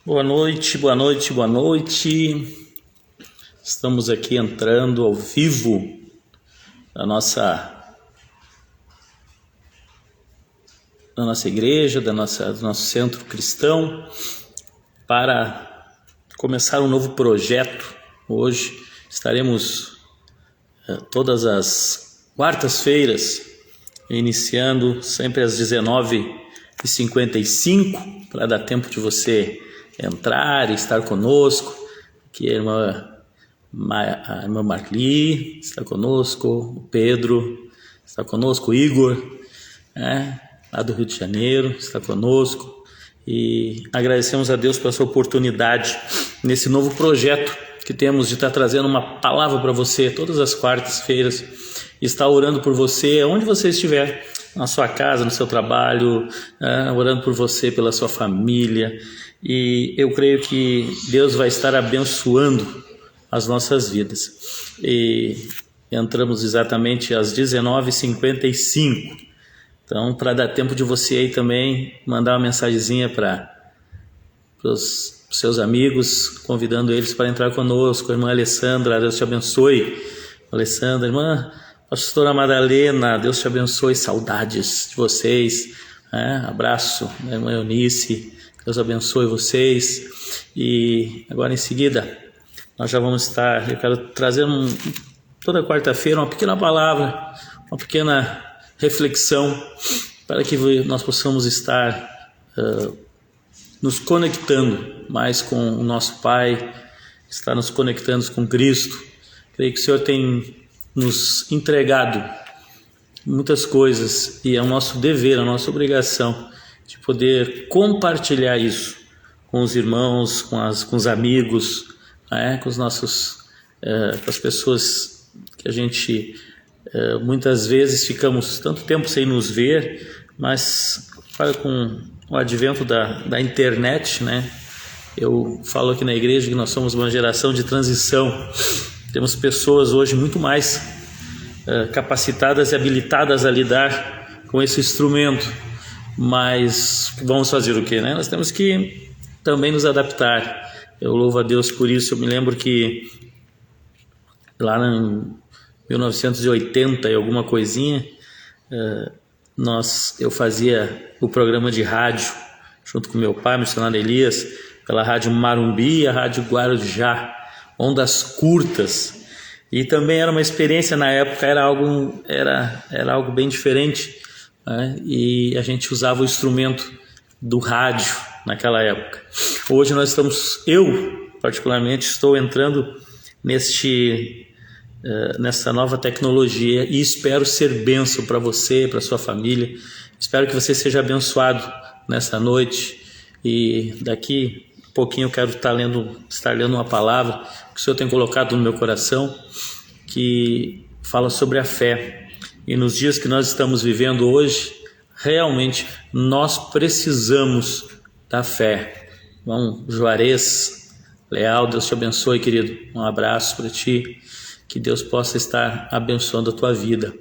Boa noite, boa noite, boa noite. Estamos aqui entrando ao vivo da nossa igreja, do nosso centro cristão, para começar um novo projeto. Hoje estaremos todas as quartas-feiras, iniciando sempre às 19h55, para dar tempo de você entrar e estar conosco. Aqui a irmã Marli está conosco, o Pedro está conosco, o Igor, lá do Rio de Janeiro, está conosco, e agradecemos a Deus por essa oportunidade nesse novo projeto que temos de estar trazendo uma palavra para você todas as quartas-feiras, e estar orando por você onde você estiver, na sua casa, no seu trabalho, orando por você, pela sua família. E eu creio que Deus vai estar abençoando as nossas vidas. E entramos exatamente às 19h55. Então, para dar tempo de você aí também mandar uma mensagenzinha para os seus amigos, convidando eles para entrar conosco. A irmã Alessandra, Deus te abençoe. Alessandra, irmã Pastora Madalena, Deus te abençoe. Saudades de vocês. Abraço, irmã Eunice. Deus abençoe vocês. E agora em seguida nós já vamos estar, eu quero trazer toda quarta-feira uma pequena palavra, uma pequena reflexão, para que nós possamos estar nos conectando mais com o nosso Pai, estar nos conectando com Cristo. Creio que o Senhor tem nos entregado muitas coisas, e é o nosso dever, a nossa obrigação de poder compartilhar isso com os irmãos, com os amigos, com os nossos, com as pessoas que a gente muitas vezes ficamos tanto tempo sem nos ver, mas agora com o advento da internet, eu falo aqui na igreja que nós somos uma geração de transição. Temos pessoas hoje muito mais capacitadas e habilitadas a lidar com esse instrumento, mas vamos fazer o quê, Nós temos que também nos adaptar. Eu louvo a Deus por isso. Eu me lembro que lá em 1980 e alguma coisinha, eu fazia o programa de rádio junto com meu pai, missionário Elias, pela rádio Marumbi e a rádio Guarujá, ondas curtas. E também era uma experiência na época, era algo bem diferente, e a gente usava o instrumento do rádio naquela época. Hoje eu particularmente estou entrando nessa nova tecnologia, e espero ser bênção para você, para sua família. Espero que você seja abençoado nessa noite, e daqui a pouquinho eu quero estar lendo uma palavra que o Senhor tem colocado no meu coração, que fala sobre a fé. E nos dias que nós estamos vivendo hoje, realmente nós precisamos da fé. Irmão Juarez Leal, Deus te abençoe, querido. Um abraço para ti. Que Deus possa estar abençoando a tua vida.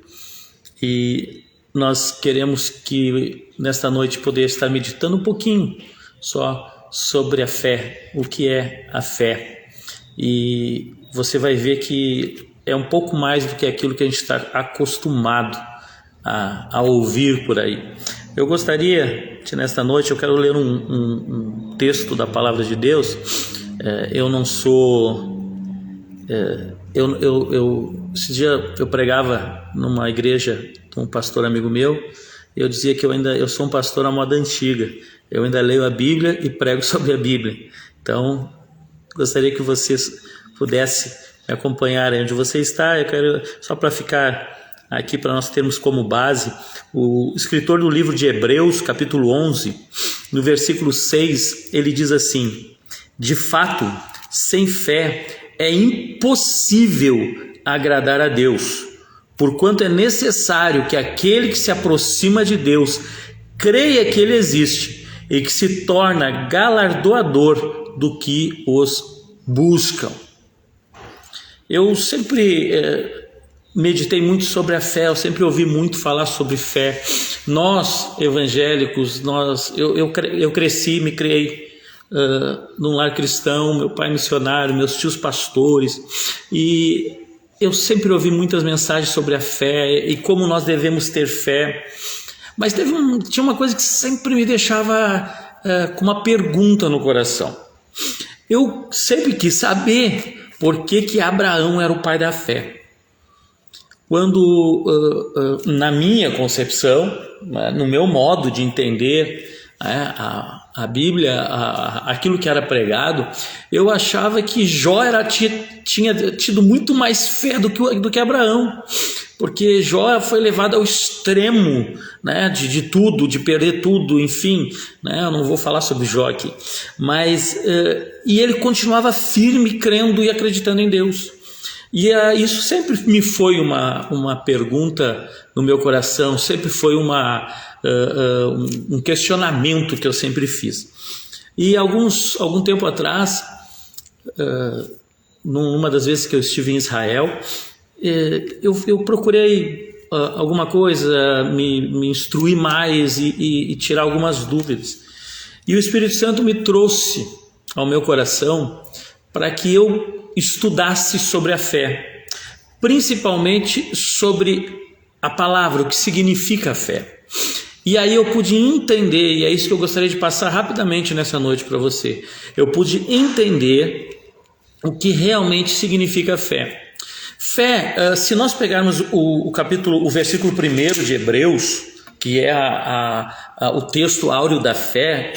E nós queremos que nesta noite poder estar meditando um pouquinho só sobre a fé, o que é a fé. E você vai ver que é um pouco mais do que aquilo que a gente está acostumado a ouvir por aí. Eu gostaria de, nesta noite, eu quero ler um texto da Palavra de Deus. Eu não sou... Esse dia eu pregava numa igreja com um pastor amigo meu, e eu dizia que eu sou um pastor à moda antiga. Eu ainda leio a Bíblia e prego sobre a Bíblia. Então, gostaria que vocês pudessem me acompanhar aí onde você está. Eu quero, só para ficar aqui, para nós termos como base, o escritor do livro de Hebreus, capítulo 11, no versículo 6, ele diz assim: de fato, sem fé é impossível agradar a Deus, porquanto é necessário que aquele que se aproxima de Deus creia que Ele existe e que se torna galardoador do que os buscam. Eu sempre meditei muito sobre a fé, eu sempre ouvi muito falar sobre fé. Nós, evangélicos, eu cresci, me criei num lar cristão, meu pai missionário, meus tios pastores, e eu sempre ouvi muitas mensagens sobre a fé e como nós devemos ter fé, mas tinha uma coisa que sempre me deixava com uma pergunta no coração. Eu sempre quis saber por que Abraão era o pai da fé. Quando, na minha concepção, no meu modo de entender a Bíblia, aquilo que era pregado, eu achava que Jó tinha tido muito mais fé do que Abraão, porque Jó foi levado ao extremo, né, de tudo, de perder tudo, enfim, né, eu não vou falar sobre Jó aqui, mas e ele continuava firme, crendo e acreditando em Deus. E isso sempre me foi uma pergunta no meu coração, sempre foi um questionamento que eu sempre fiz. E algum tempo atrás, numa das vezes que eu estive em Israel, eu procurei alguma coisa, me instruir mais e tirar algumas dúvidas. E o Espírito Santo me trouxe ao meu coração para que eu estudasse sobre a fé, principalmente sobre a palavra, o que significa a fé. E aí eu pude entender, e é isso que eu gostaria de passar rapidamente nessa noite para você. Eu pude entender o que realmente significa a fé. Fé, se nós pegarmos o versículo 1 de Hebreus, que é o texto áureo da fé,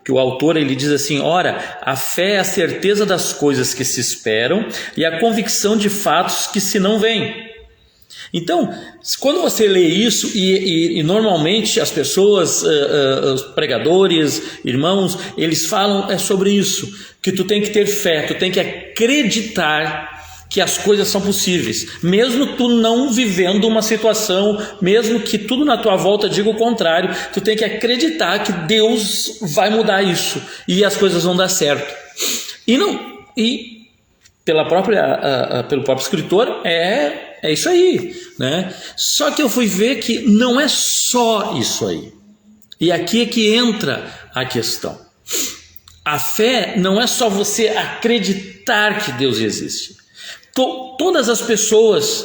que o autor ele diz assim: ora, a fé é a certeza das coisas que se esperam e a convicção de fatos que se não veem. Então, quando você lê isso, e normalmente as pessoas, os pregadores, irmãos, eles falam sobre isso, que tu tem que ter fé, tu tem que acreditar que as coisas são possíveis, mesmo tu não vivendo uma situação, mesmo que tudo na tua volta diga o contrário, tu tem que acreditar que Deus vai mudar isso e as coisas vão dar certo. Pelo próprio escritor é isso aí, né? Só que eu fui ver que não é só isso aí. E aqui é que entra a questão. A fé não é só você acreditar que Deus existe. Todas as pessoas,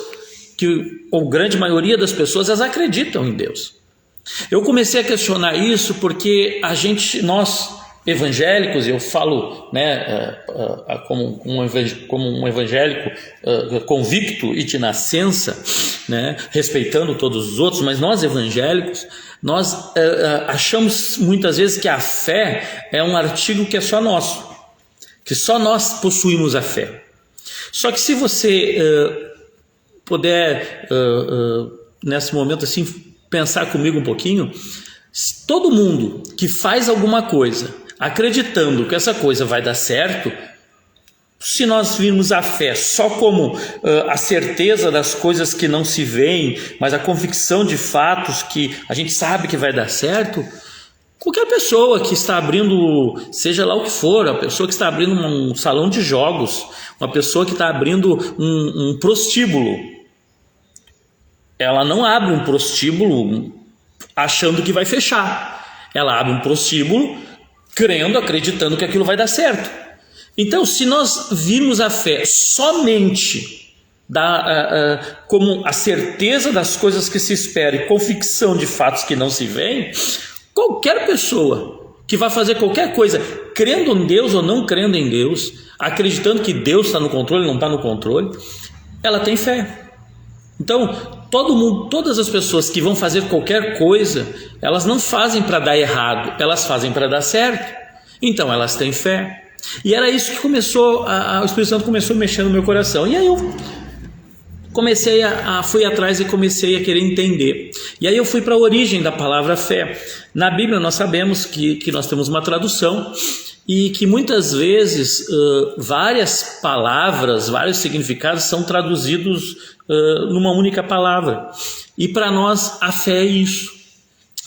ou grande maioria das pessoas, elas acreditam em Deus. Eu comecei a questionar isso porque nós evangélicos, eu falo, né, como um evangélico convicto e de nascença, né, respeitando todos os outros, mas nós evangélicos, nós achamos muitas vezes que a fé é um artigo que é só nosso, que só nós possuímos a fé. Só que se você puder, nesse momento assim, pensar comigo um pouquinho, todo mundo que faz alguma coisa acreditando que essa coisa vai dar certo, se nós virmos a fé só como a certeza das coisas que não se veem, mas a convicção de fatos que a gente sabe que vai dar certo, qualquer pessoa que está abrindo, seja lá o que for, a pessoa que está abrindo um salão de jogos, uma pessoa que está abrindo um prostíbulo, ela não abre um prostíbulo achando que vai fechar. Ela abre um prostíbulo crendo, acreditando que aquilo vai dar certo. Então, se nós virmos a fé somente como a certeza das coisas que se esperam e convicção de fatos que não se veem, qualquer pessoa que vai fazer qualquer coisa, crendo em Deus ou não crendo em Deus, acreditando que Deus está no controle, não está no controle, ela tem fé. Então, todas as pessoas que vão fazer qualquer coisa, elas não fazem para dar errado, elas fazem para dar certo. Então, elas têm fé. E era isso que o Espírito Santo começou a mexer no meu coração. E aí eu fui atrás e comecei a querer entender. E aí eu fui para a origem da palavra fé. Na Bíblia nós sabemos que nós temos uma tradução e que muitas vezes várias palavras, vários significados são traduzidos numa única palavra. E para nós a fé é isso.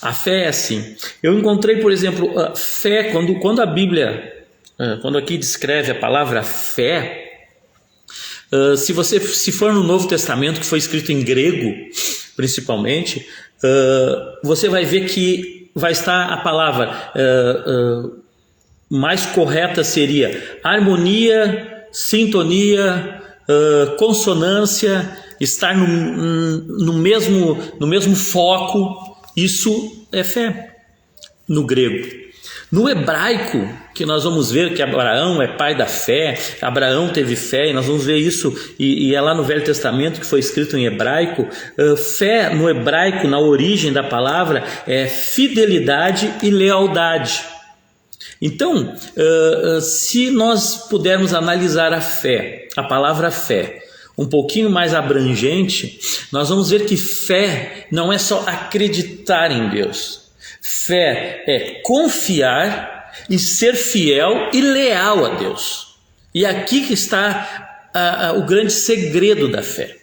A fé é assim. Eu encontrei, por exemplo, fé, quando a Bíblia, quando aqui descreve a palavra fé, se for no Novo Testamento, que foi escrito em grego, principalmente, você vai ver que vai estar a palavra mais correta seria harmonia, sintonia, consonância, estar no mesmo foco. Isso é fé no grego. No hebraico, que nós vamos ver que Abraão é pai da fé, Abraão teve fé, e nós vamos ver isso, e é lá no Velho Testamento que foi escrito em hebraico. Fé no hebraico, na origem da palavra, é fidelidade e lealdade. Então, se nós pudermos analisar a fé, a palavra fé, um pouquinho mais abrangente, nós vamos ver que fé não é só acreditar em Deus. Fé é confiar e ser fiel e leal a Deus. E aqui que está o grande segredo da fé.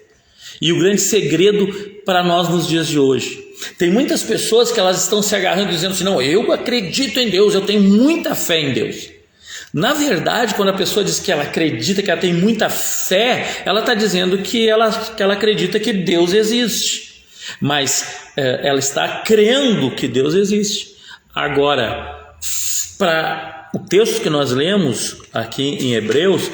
E o grande segredo para nós nos dias de hoje. Tem muitas pessoas que elas estão se agarrando dizendo assim, não, eu acredito em Deus, eu tenho muita fé em Deus. Na verdade, quando a pessoa diz que ela acredita, que ela tem muita fé, ela está dizendo que ela acredita que Deus existe. Mas ela está crendo que Deus existe. Agora, para o texto que nós lemos aqui em Hebreus,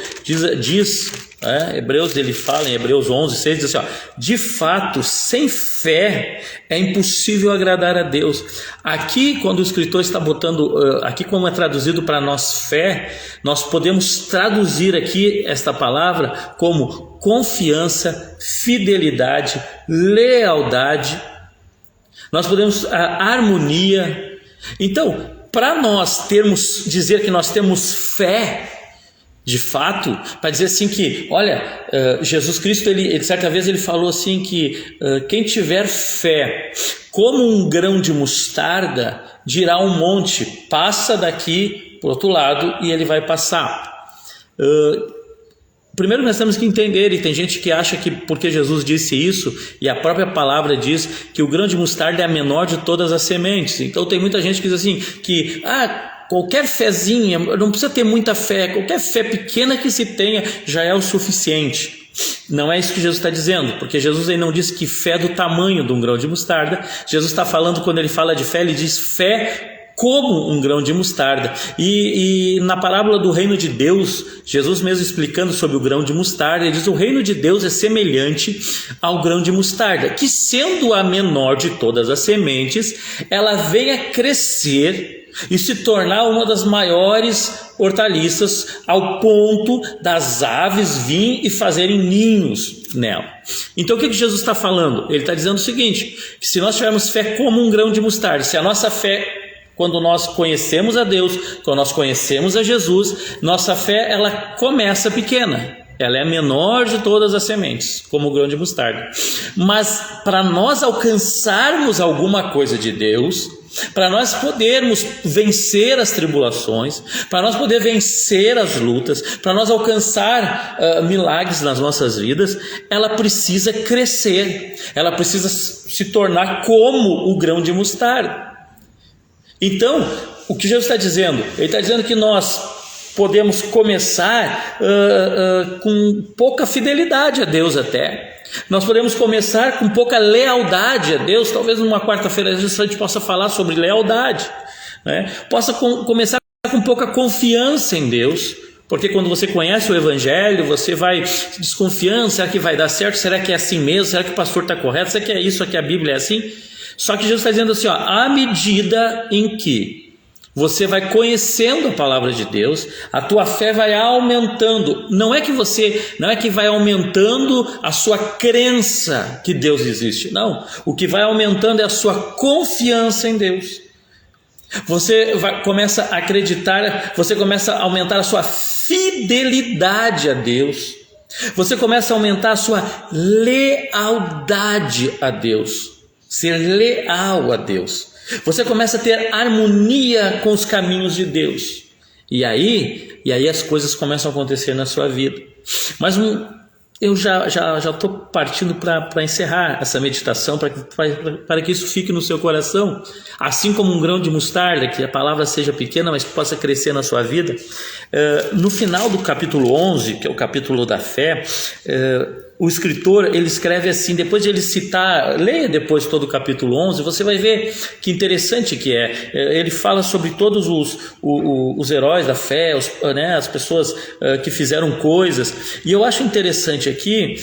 Hebreus, ele fala em Hebreus 11:6, diz assim, de fato, sem fé é impossível agradar a Deus. Aqui, quando o escritor está botando, aqui como é traduzido para nós fé, nós podemos traduzir aqui esta palavra como confiança, fidelidade, lealdade. Nós podemos harmonia. Então, para nós dizer que nós temos fé, de fato, para dizer assim que, olha, Jesus Cristo, ele certa vez ele falou assim que quem tiver fé como um grão de mostarda, dirá um monte, passa daqui para o outro lado, e ele vai passar. Primeiro nós temos que entender, e tem gente que acha que porque Jesus disse isso, e a própria palavra diz que o grão de mostarda é a menor de todas as sementes. Então tem muita gente que diz assim, que qualquer fezinha, não precisa ter muita fé, qualquer fé pequena que se tenha já é o suficiente. Não é isso que Jesus está dizendo, porque Jesus aí não disse que fé é do tamanho de um grão de mostarda. Jesus está falando, quando ele fala de fé, ele diz fé como um grão de mostarda. E na parábola do reino de Deus, Jesus mesmo explicando sobre o grão de mostarda, ele diz: o reino de Deus é semelhante ao grão de mostarda, que sendo a menor de todas as sementes, ela vem a crescer e se tornar uma das maiores hortaliças, ao ponto das aves virem e fazerem ninhos nela. Então o que Jesus está falando? Ele está dizendo o seguinte, que se nós tivermos fé como um grão de mostarda, se a nossa fé, quando nós conhecemos a Deus, quando nós conhecemos a Jesus, nossa fé ela começa pequena, ela é a menor de todas as sementes, como o grão de mostarda. Mas para nós alcançarmos alguma coisa de Deus, para nós podermos vencer as tribulações, para nós poder vencer as lutas, para nós alcançar milagres nas nossas vidas, ela precisa crescer, ela precisa se tornar como o grão de mostarda. Então, o que Jesus está dizendo? Ele está dizendo que nós podemos começar com pouca fidelidade a Deus até. Nós podemos começar com pouca lealdade a Deus. Talvez numa quarta-feira a gente possa falar sobre lealdade, né? Possa começar com pouca confiança em Deus, porque quando você conhece o Evangelho, você vai desconfiando, será que vai dar certo? Será que é assim mesmo? Será que o pastor está correto? Será que é isso? Será que a Bíblia é assim? Só que Jesus está dizendo assim, à medida em que você vai conhecendo a palavra de Deus, a tua fé vai aumentando. Não é que vai aumentando a sua crença que Deus existe. Não. O que vai aumentando é a sua confiança em Deus. Você começa a acreditar, você começa a aumentar a sua fidelidade a Deus. Você começa a aumentar a sua lealdade a Deus. Ser leal a Deus. Você começa a ter harmonia com os caminhos de Deus. E aí as coisas começam a acontecer na sua vida. Mas eu já estou partindo para encerrar essa meditação, para que isso fique no seu coração. Assim como um grão de mostarda, que a palavra seja pequena, mas que possa crescer na sua vida. No final do capítulo 11, que é o capítulo da fé, o escritor, ele escreve assim, depois de ele citar, leia depois todo o capítulo 11, você vai ver que interessante que é. Ele fala sobre todos os heróis da fé, as pessoas que fizeram coisas, e eu acho interessante aqui,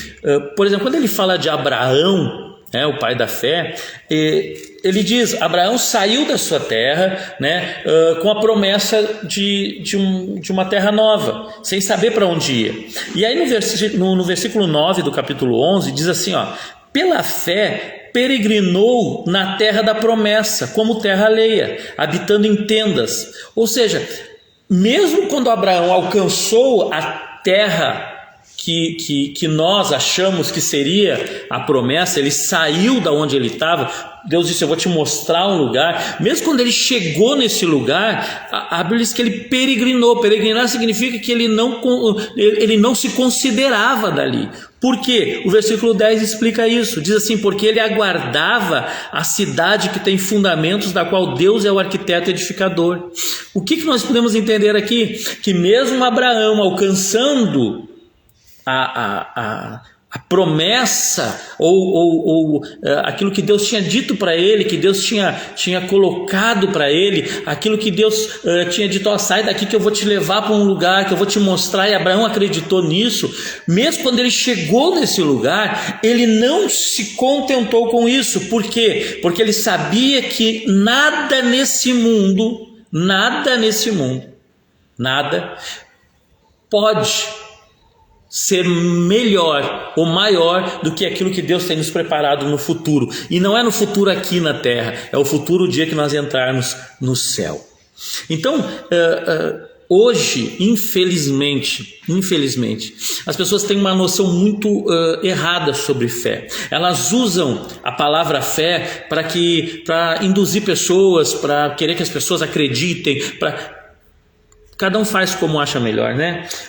por exemplo, quando ele fala de Abraão, o pai da fé, ele diz, Abraão saiu da sua terra, com a promessa de uma terra nova, sem saber para onde ia. E aí no versículo 9 do capítulo 11 diz assim, pela fé peregrinou na terra da promessa, como terra alheia, habitando em tendas. Ou seja, mesmo quando Abraão alcançou a terra que nós achamos que seria a promessa, ele saiu da onde ele estava, Deus disse, eu vou te mostrar um lugar. Mesmo quando ele chegou nesse lugar, a Bíblia diz que ele peregrinou. Peregrinar significa que ele não se considerava dali. Por quê? O versículo 10 explica isso, diz assim, porque ele aguardava a cidade que tem fundamentos, da qual Deus é o arquiteto edificador. O que nós podemos entender aqui? Que mesmo Abraão alcançando a promessa ou aquilo que Deus tinha dito para ele, que Deus tinha colocado para ele, aquilo que Deus tinha dito, sai daqui que eu vou te levar para um lugar que eu vou te mostrar, e Abraão acreditou nisso. Mesmo quando ele chegou nesse lugar, ele não se contentou com isso. Por quê? Porque ele sabia que nada nesse mundo pode ser melhor ou maior do que aquilo que Deus tem nos preparado no futuro. E não é no futuro aqui na terra, é o futuro, o dia que nós entrarmos no céu. Então, hoje, infelizmente, as pessoas têm uma noção muito errada sobre fé. Elas usam a palavra fé para induzir pessoas, para querer que as pessoas acreditem, cada um faz como acha melhor,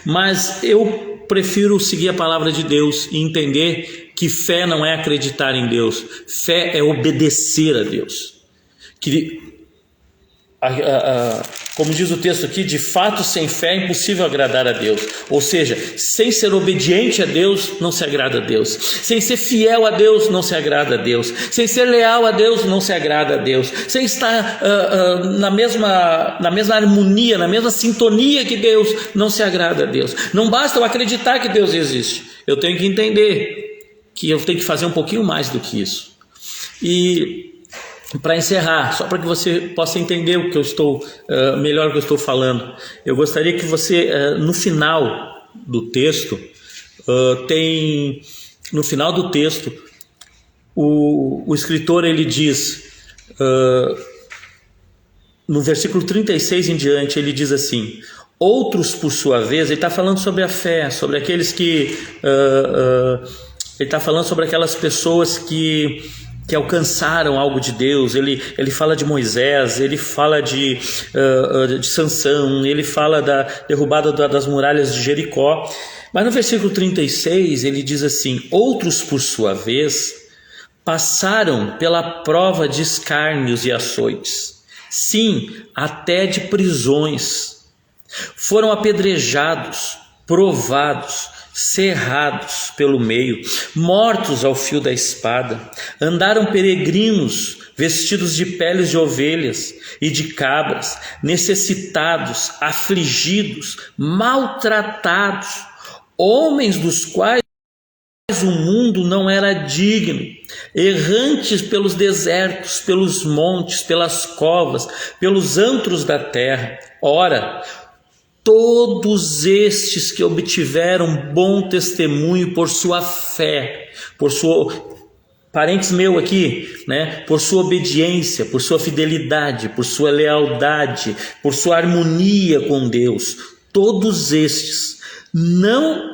Mas eu prefiro seguir a palavra de Deus e entender que fé não é acreditar em Deus, fé é obedecer a Deus. Como diz o texto aqui, de fato sem fé é impossível agradar a Deus. Ou seja, sem ser obediente a Deus não se agrada a Deus, sem ser fiel a Deus não se agrada a Deus, sem ser leal a Deus não se agrada a Deus, sem estar na mesma harmonia, na mesma sintonia que Deus, não se agrada a Deus. Não basta eu acreditar que Deus existe, eu tenho que entender que eu tenho que fazer um pouquinho mais do que isso. E para encerrar, só para que você possa entender o que eu estou melhor que eu estou falando, eu gostaria que você, no final do texto, no final do texto, o escritor ele diz, no versículo 36 em diante, ele diz assim: outros, por sua vez, ele está falando sobre a fé, sobre aqueles que, ele está falando sobre aquelas pessoas que alcançaram algo de Deus. Ele fala de Moisés, ele fala de Sansão, ele fala da derrubada das muralhas de Jericó. Mas no versículo 36 ele diz assim: outros, por sua vez, passaram pela prova de escárnios e açoites, sim, até de prisões. Foram apedrejados, provados, cerrados pelo meio, mortos ao fio da espada. Andaram peregrinos, vestidos de peles de ovelhas e de cabras, necessitados, afligidos, maltratados, homens dos quais o mundo não era digno, errantes pelos desertos, pelos montes, pelas covas, pelos antros da terra. Ora, todos estes que obtiveram bom testemunho por sua fé, parentes meu aqui, por sua obediência, por sua fidelidade, por sua lealdade, por sua harmonia com Deus, todos estes não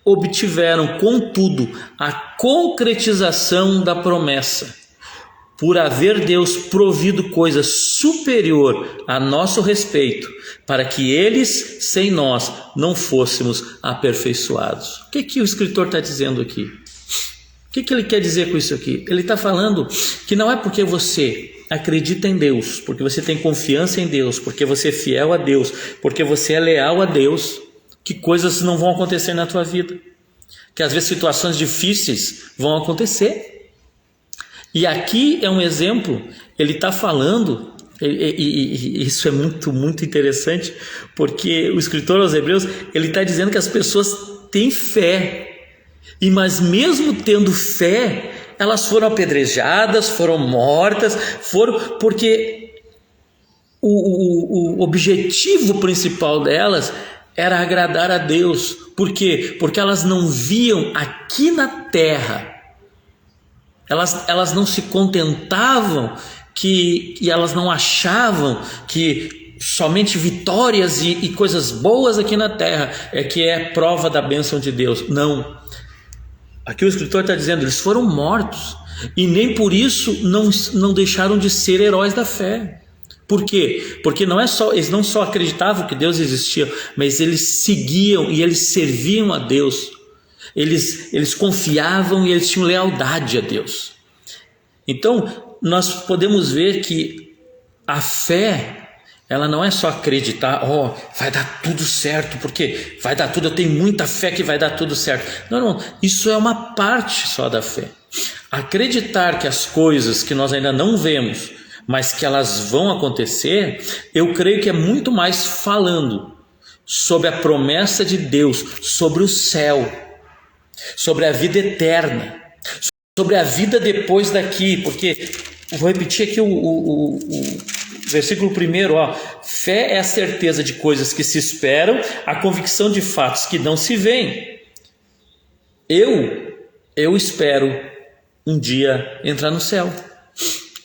obtiveram, contudo, a concretização da promessa, por haver Deus provido coisa superior a nosso respeito, para que eles, sem nós, não fôssemos aperfeiçoados. O que o escritor está dizendo aqui? O que ele quer dizer com isso aqui? Ele está falando que não é porque você acredita em Deus, porque você tem confiança em Deus, porque você é fiel a Deus, porque você é leal a Deus, que coisas não vão acontecer na tua vida. que às vezes situações difíceis vão acontecer. E aqui é um exemplo, ele está falando, e isso é muito, muito interessante, porque o escritor aos Hebreus, ele está dizendo que as pessoas têm fé, mas mesmo tendo fé, elas foram apedrejadas, foram mortas, porque o objetivo principal delas era agradar a Deus. Por quê? Porque elas não viam aqui na terra, elas não se contentavam e elas não achavam que somente vitórias e coisas boas aqui na terra que é prova da bênção de Deus. Não. Aqui o escritor está dizendo, eles foram mortos e nem por isso não deixaram de ser heróis da fé. Por quê? Porque eles não só acreditavam que Deus existia, mas eles seguiam e eles serviam a Deus. Eles confiavam e eles tinham lealdade a Deus. Então, nós podemos ver que a fé, ela não é só acreditar, vai dar tudo certo, porque vai dar tudo, eu tenho muita fé que vai dar tudo certo. Não, isso é uma parte só da fé. Acreditar que as coisas que nós ainda não vemos, mas que elas vão acontecer, eu creio que é muito mais falando sobre a promessa de Deus, sobre o céu, sobre a vida eterna, sobre a vida depois daqui, porque, vou repetir aqui o versículo 1, fé é a certeza de coisas que se esperam, a convicção de fatos que não se veem. Eu espero um dia entrar no céu.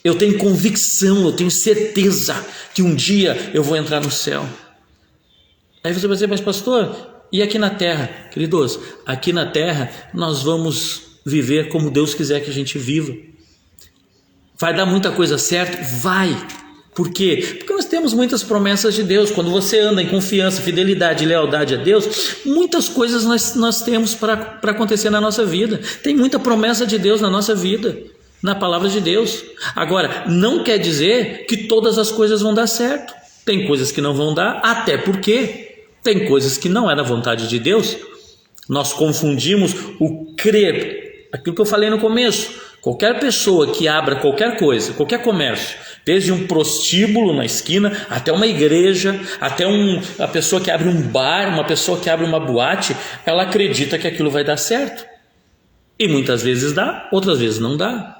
Eu tenho convicção, eu tenho certeza que um dia eu vou entrar no céu. Aí você vai dizer, mas pastor, e aqui na terra? Queridos, aqui na terra nós vamos viver como Deus quiser que a gente viva. Vai dar muita coisa certa? Vai. Por quê? Porque nós temos muitas promessas de Deus. Quando você anda em confiança, fidelidade e lealdade a Deus, muitas coisas nós temos para acontecer na nossa vida. Tem muita promessa de Deus na nossa vida, na palavra de Deus. Agora, não quer dizer que todas as coisas vão dar certo. Tem coisas que não vão dar, até porque tem coisas que não é da vontade de Deus. Nós confundimos o crer, aquilo que eu falei no começo. Qualquer pessoa que abra qualquer coisa, qualquer comércio, desde um prostíbulo na esquina, até uma igreja, até a pessoa que abre um bar, uma pessoa que abre uma boate, ela acredita que aquilo vai dar certo. E muitas vezes dá, outras vezes não dá.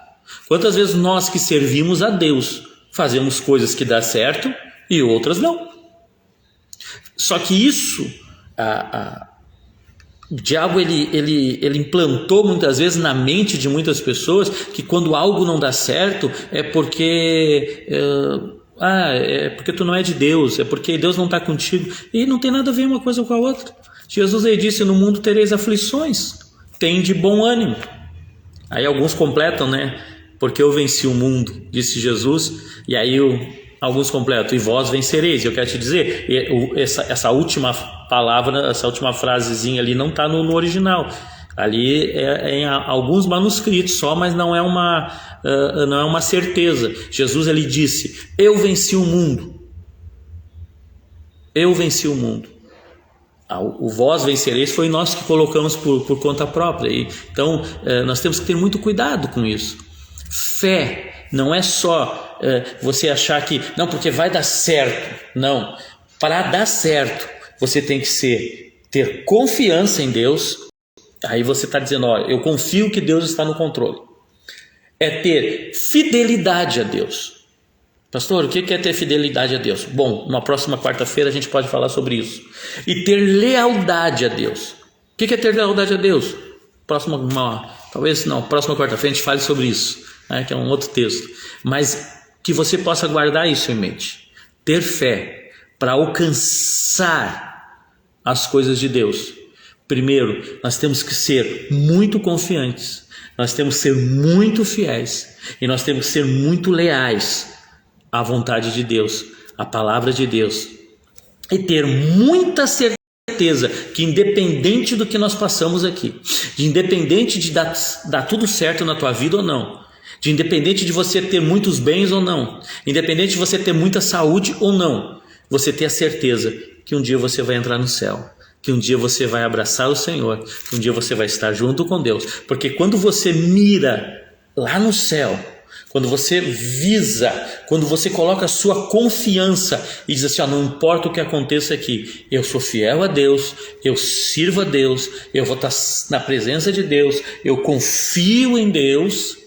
Quantas vezes nós que servimos a Deus fazemos coisas que dá certo e outras não? Só que isso, o diabo ele implantou muitas vezes na mente de muitas pessoas que quando algo não dá certo é porque tu não é de Deus, é porque Deus não está contigo. E não tem nada a ver uma coisa com a outra. Jesus aí disse, no mundo tereis aflições, tem de bom ânimo. Aí alguns completam, porque eu venci o mundo, disse Jesus. E aí alguns completam, e vós vencereis. Eu quero te dizer, essa última palavra, essa última frasezinha ali não está no original. Ali é em alguns manuscritos só, mas não é uma certeza. Jesus ele disse, eu venci o mundo. Eu venci o mundo. O vós vencereis foi nós que colocamos por conta própria. Então nós temos que ter muito cuidado com isso. Fé não é só você achar que não, porque vai dar certo. Não, para dar certo você tem que ter confiança em Deus. Aí você está dizendo, eu confio que Deus está no controle. É ter fidelidade a Deus. Pastor, o que é ter fidelidade a Deus? Bom, na próxima quarta-feira a gente pode falar sobre isso. E ter lealdade a Deus. O que é ter lealdade a Deus? Próxima quarta-feira a gente fale sobre isso, que é um outro texto. Mas que você possa guardar isso em mente. Ter fé para alcançar as coisas de Deus. Primeiro, nós temos que ser muito confiantes. Nós temos que ser muito fiéis. E nós temos que ser muito leais à vontade de Deus, à palavra de Deus, e ter muita certeza que independente do que nós passamos aqui, independente de dar tudo certo na tua vida ou não, de independente de você ter muitos bens ou não, independente de você ter muita saúde ou não, você ter a certeza que um dia você vai entrar no céu. que um dia você vai abraçar o Senhor, que um dia você vai estar junto com Deus. Porque quando você mira lá no céu, quando você visa, quando você coloca a sua confiança e diz assim, não importa o que aconteça aqui, eu sou fiel a Deus, eu sirvo a Deus, eu vou estar na presença de Deus, eu confio em Deus,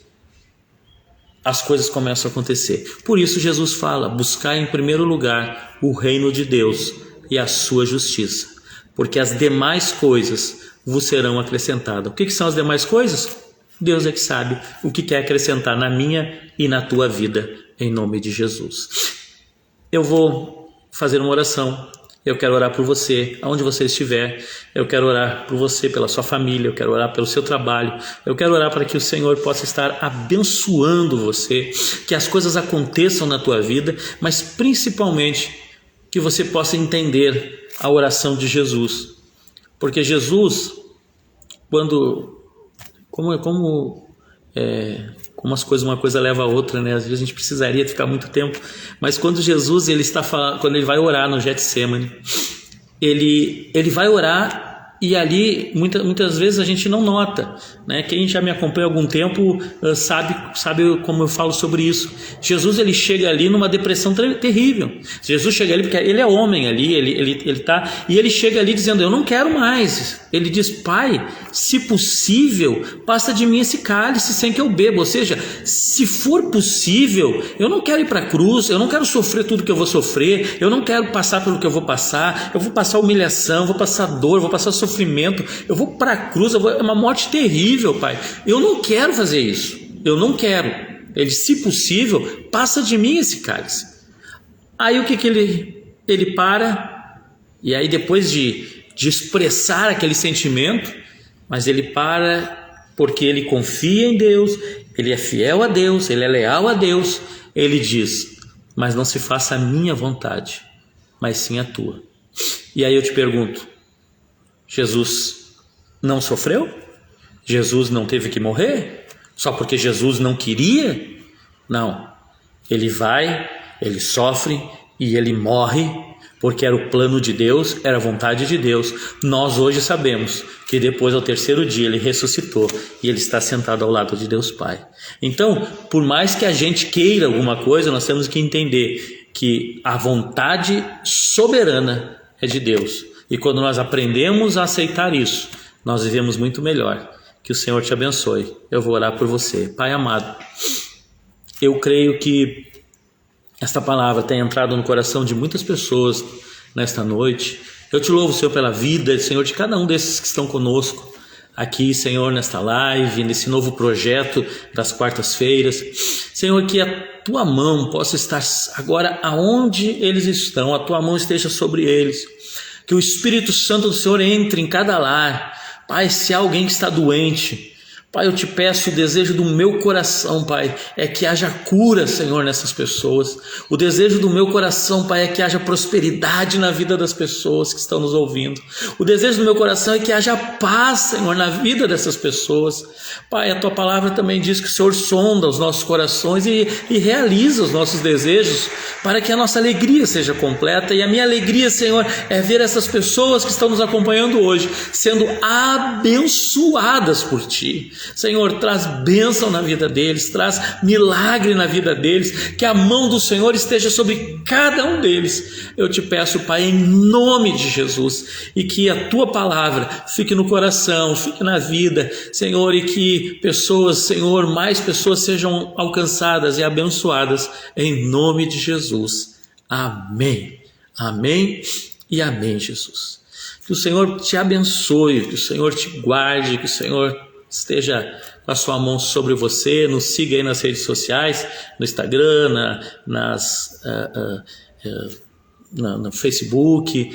as coisas começam a acontecer. Por isso Jesus fala, buscar em primeiro lugar o reino de Deus e a sua justiça, porque as demais coisas vos serão acrescentadas. O que são as demais coisas? Deus é que sabe o que quer acrescentar na minha e na tua vida, em nome de Jesus. Eu vou fazer uma oração. Eu quero orar por você, aonde você estiver. Eu quero orar por você, pela sua família. Eu quero orar pelo seu trabalho. Eu quero orar para que o Senhor possa estar abençoando você, que as coisas aconteçam na tua vida, mas principalmente que você possa entender a oração de Jesus. Porque Jesus, como as coisas, uma coisa leva a outra, né? Às vezes a gente precisaria ficar muito tempo, mas quando Jesus quando ele vai orar no Getsemane, ele vai orar e ali muitas vezes a gente não nota, né? Quem já me acompanha há algum tempo sabe como eu falo sobre isso. Jesus, ele chega ali numa depressão terrível. Jesus chega ali porque ele é homem ali, ele tá, e ele chega ali dizendo, eu não quero mais. Ele diz, Pai, se possível, passa de mim esse cálice sem que eu beba. Ou seja, se for possível, eu não quero ir para a cruz, eu não quero sofrer tudo que eu vou sofrer, eu não quero passar pelo que eu vou passar humilhação, vou passar dor, vou passar sofrimento, eu vou para a cruz, é uma morte terrível, Pai. Eu não quero fazer isso, eu não quero. Ele, se possível, passa de mim esse cálice. Aí o que ele para, e aí depois de expressar aquele sentimento, mas ele para porque ele confia em Deus, ele é fiel a Deus, ele é leal a Deus. Ele diz, mas não se faça a minha vontade, mas sim a tua. E aí eu te pergunto, Jesus não sofreu? Jesus não teve que morrer? Só porque Jesus não queria? Não, ele vai, ele sofre e ele morre, porque era o plano de Deus, era a vontade de Deus. Nós hoje sabemos que depois, ao terceiro dia, ele ressuscitou e ele está sentado ao lado de Deus Pai. Então, por mais que a gente queira alguma coisa, nós temos que entender que a vontade soberana é de Deus. E quando nós aprendemos a aceitar isso, nós vivemos muito melhor. Que o Senhor te abençoe. Eu vou orar por você. Pai amado, eu creio que esta palavra tem entrado no coração de muitas pessoas nesta noite. Eu te louvo, Senhor, pela vida, Senhor, de cada um desses que estão conosco aqui, Senhor, nesta live, nesse novo projeto das quartas-feiras. Senhor, que a tua mão possa estar agora aonde eles estão, a tua mão esteja sobre eles. Que o Espírito Santo do Senhor entre em cada lar. Pai, se há alguém que está doente, Pai, eu te peço, o desejo do meu coração, Pai, é que haja cura, Senhor, nessas pessoas. O desejo do meu coração, Pai, é que haja prosperidade na vida das pessoas que estão nos ouvindo. O desejo do meu coração é que haja paz, Senhor, na vida dessas pessoas. Pai, a tua palavra também diz que o Senhor sonda os nossos corações e realiza os nossos desejos para que a nossa alegria seja completa. E a minha alegria, Senhor, é ver essas pessoas que estão nos acompanhando hoje sendo abençoadas por Ti. Senhor, traz bênção na vida deles, traz milagre na vida deles, que a mão do Senhor esteja sobre cada um deles. Eu te peço, Pai, em nome de Jesus, e que a tua palavra fique no coração, fique na vida, Senhor, e que pessoas, Senhor, mais pessoas sejam alcançadas e abençoadas em nome de Jesus. Amém. Amém e amém, Jesus. Que o Senhor te abençoe, que o Senhor te guarde, que o Senhor esteja com a sua mão sobre você. Nos siga aí nas redes sociais, no Instagram, no Facebook.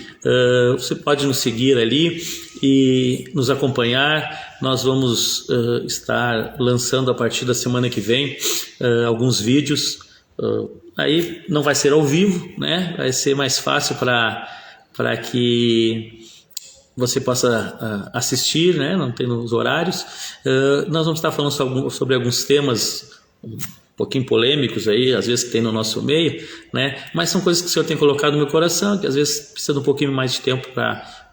Você pode nos seguir ali e nos acompanhar. Nós vamos estar lançando a partir da semana que vem alguns vídeos. Aí não vai ser ao vivo, né? Vai ser mais fácil para que você possa assistir, né? Não tem os horários. Nós vamos estar falando sobre alguns temas um pouquinho polêmicos aí, às vezes que tem no nosso meio, né? Mas são coisas que o Senhor tem colocado no meu coração, que às vezes precisa de um pouquinho mais de tempo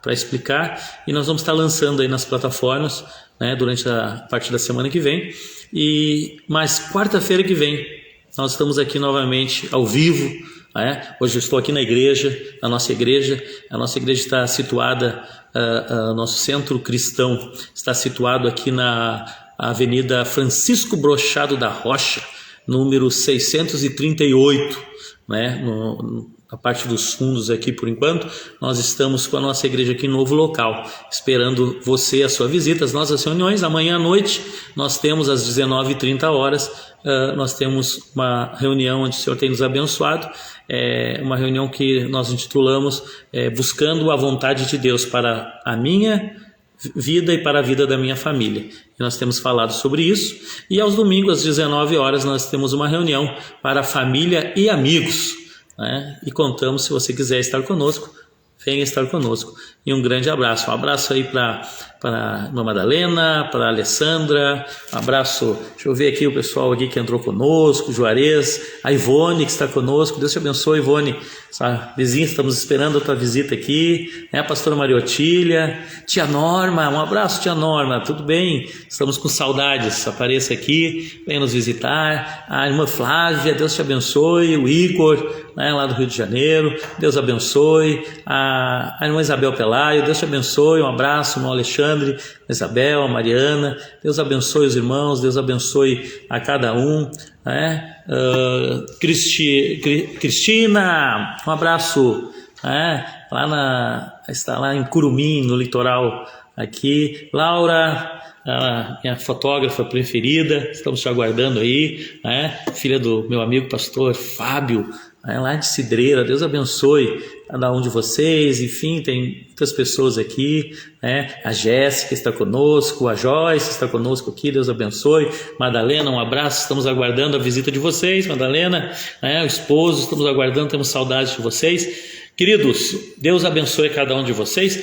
para explicar, e nós vamos estar lançando aí nas plataformas, né, durante a parte da semana que vem. Mas quarta-feira que vem nós estamos aqui novamente ao vivo. Hoje eu estou aqui na igreja, na nossa igreja. A nossa igreja está situada, nosso centro cristão está situado aqui na Avenida Francisco Brochado da Rocha, número 638, né? A parte dos fundos aqui por enquanto. Nós estamos com a nossa igreja aqui em novo local, esperando você, a sua visita, as nossas reuniões. Amanhã à noite nós temos às 19h30, nós temos uma reunião onde o Senhor tem nos abençoado, uma reunião que nós intitulamos Buscando a Vontade de Deus para a minha vida e para a vida da minha família. E nós temos falado sobre isso, e aos domingos às 19h nós temos uma reunião para família e amigos, né? E contamos, se você quiser estar conosco, venha estar conosco. E um grande abraço. Um abraço aí para a irmã Madalena, para a Alessandra. Um abraço, deixa eu ver aqui o pessoal aqui que entrou conosco, Juarez, a Ivone que está conosco. Deus te abençoe, Ivone. Essa vizinha, estamos esperando a tua visita aqui, né? A pastora Maria Otília, tia Norma, um abraço, tia Norma, tudo bem? Estamos com saudades, apareça aqui, venha nos visitar. A irmã Flávia, Deus te abençoe. O Igor, né, lá do Rio de Janeiro, Deus abençoe. A irmã Isabel Pelaio, Deus te abençoe. Um abraço, irmão Alexandre, Isabel, Mariana, Deus abençoe os irmãos, Deus abençoe a cada um, né? Cristina, um abraço, né? Está lá em Curumim, no litoral aqui. Laura, a minha fotógrafa preferida, estamos te aguardando aí, né? Filha do meu amigo pastor Fábio, lá de Cidreira. Deus abençoe cada um de vocês. Enfim, tem muitas pessoas aqui, né? A Jéssica está conosco, a Joyce está conosco aqui, Deus abençoe. Madalena, um abraço, estamos aguardando a visita de vocês. Madalena, né? O esposo, estamos aguardando, temos saudades de vocês. Queridos, Deus abençoe cada um de vocês.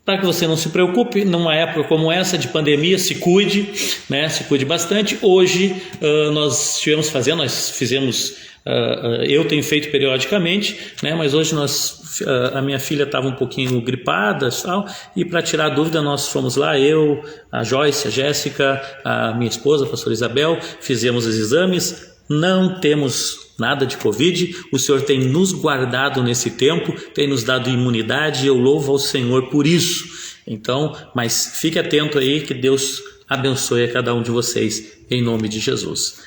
Para que você não se preocupe, numa época como essa de pandemia, se cuide, né? Se cuide bastante. Hoje nós fizemos, eu tenho feito periodicamente, né? Mas hoje a minha filha estava um pouquinho gripada, tal, e para tirar a dúvida nós fomos lá, eu, a Joyce, a Jéssica, a minha esposa, a pastora Isabel, fizemos os exames. Não temos nada de Covid, o Senhor tem nos guardado nesse tempo, tem nos dado imunidade, e eu louvo ao Senhor por isso. Então, mas fique atento aí, que Deus abençoe a cada um de vocês, em nome de Jesus.